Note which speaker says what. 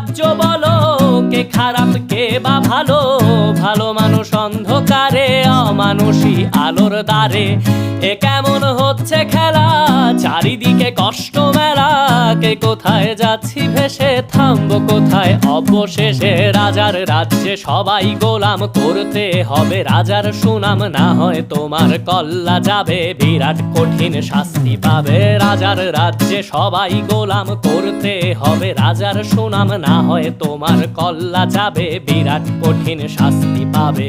Speaker 1: রাজ্য বলো, কে খারাপ কে বা ভালো? ভালো মানুষ অন্ধকারে, অমানুষী আলোর দ্বারে। এ কেমন হচ্ছে খেলা, চারিদিকে কষ্ট মেলা। কে কোথায় যাচ্ছি ভেসে, থামবো কোথায় অবশেষে? রাজার রাজ্যে সবাই গোলাম, করতে হবে রাজার সুনাম। না হয় তোমার কল্লা যাবে, বিরাট কঠিন শাস্তি পাবে। রাজার রাজ্যে সবাই গোলাম, করতে হবে রাজার সুনাম। না হয় তোমার কল্লা যাবে, বিরাট কঠিন শাস্তি পাবে।